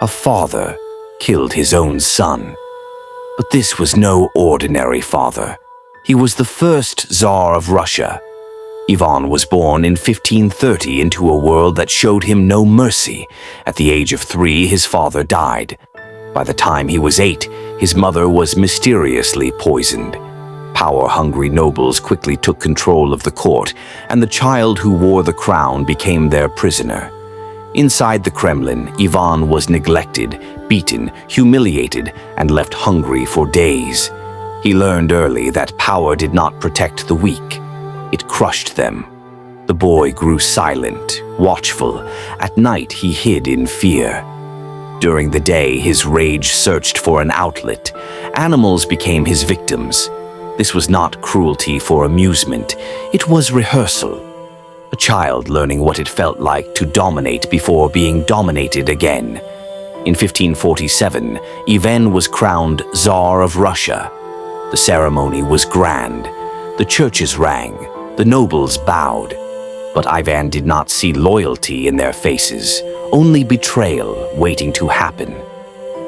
A father killed his own son. But this was no ordinary father. He was the first Tsar of Russia. Ivan was born in 1530 into a world that showed him no mercy. At the age of 3, his father died. By the time he was 8, his mother was mysteriously poisoned. Power-hungry nobles quickly took control of the court, and the child who wore the crown became their prisoner. Inside the Kremlin, Ivan was neglected, beaten, humiliated, and left hungry for days. He learned early that power did not protect the weak. It crushed them. The boy grew silent, watchful. At night, he hid in fear. During the day, his rage searched for an outlet. Animals became his victims. This was not cruelty for amusement. It was rehearsal. A child learning what it felt like to dominate before being dominated again. In 1547, Ivan was crowned Tsar of Russia. The ceremony was grand. The churches rang. The nobles bowed. But Ivan did not see loyalty in their faces, only betrayal waiting to happen.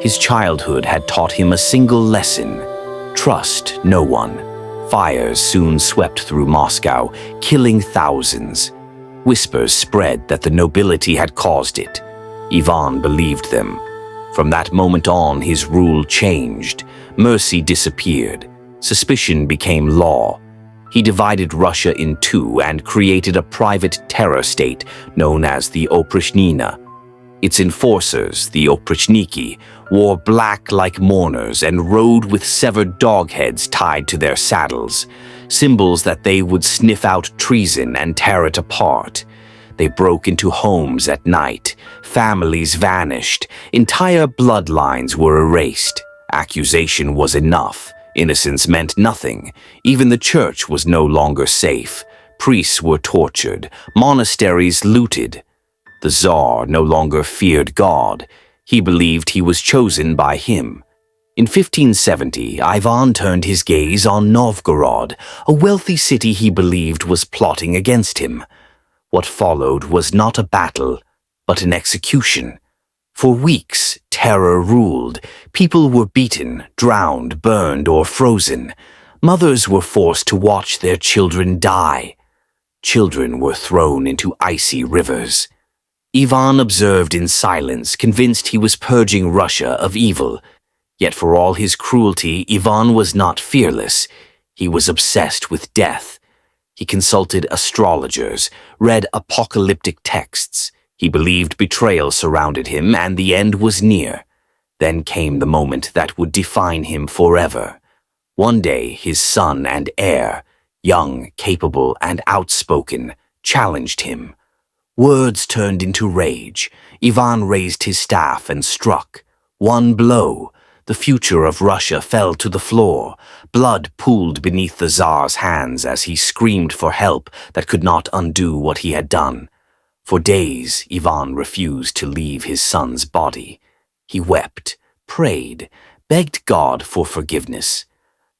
His childhood had taught him a single lesson: trust no one. Fires soon swept through Moscow, killing thousands. Whispers spread that the nobility had caused it. Ivan believed them. From that moment on, his rule changed. Mercy disappeared. Suspicion became law. He divided Russia in two and created a private terror state known as the Oprichnina. Its enforcers, the Oprichniki, wore black like mourners and rode with severed dog heads tied to their saddles, symbols that they would sniff out treason and tear it apart. They broke into homes at night. Families vanished. Entire bloodlines were erased. Accusation was enough. Innocence meant nothing. Even the church was no longer safe. Priests were tortured. Monasteries looted. The Tsar no longer feared God. He believed he was chosen by him. In 1570, Ivan turned his gaze on Novgorod, a wealthy city he believed was plotting against him. What followed was not a battle, but an execution. For weeks, terror ruled. People were beaten, drowned, burned, or frozen. Mothers were forced to watch their children die. Children were thrown into icy rivers. Ivan observed in silence, convinced he was purging Russia of evil. Yet for all his cruelty, Ivan was not fearless. He was obsessed with death. He consulted astrologers, read apocalyptic texts. He believed betrayal surrounded him and the end was near. Then came the moment that would define him forever. One day, his son and heir, young, capable, and outspoken, challenged him. Words turned into rage. Ivan raised his staff and struck. One blow. The future of Russia fell to the floor. Blood pooled beneath the Tsar's hands as he screamed for help that could not undo what he had done. For days, Ivan refused to leave his son's body. He wept, prayed, begged God for forgiveness.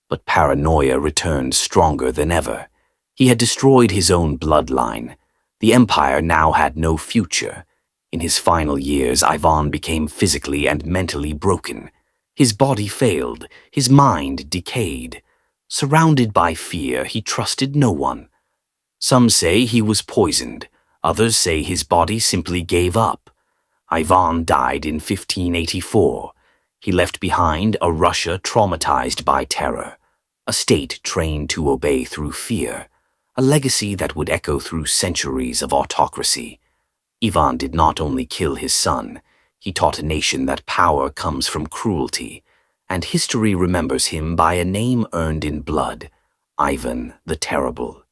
But paranoia returned stronger than ever. He had destroyed his own bloodline. The empire now had no future. In his final years, Ivan became physically and mentally broken. His body failed, his mind decayed. Surrounded by fear, he trusted no one. Some say he was poisoned. Others say his body simply gave up. Ivan died in 1584. He left behind a Russia traumatized by terror, a state trained to obey through fear, a legacy that would echo through centuries of autocracy. Ivan did not only kill his son, he taught a nation that power comes from cruelty, and history remembers him by a name earned in blood: Ivan the Terrible.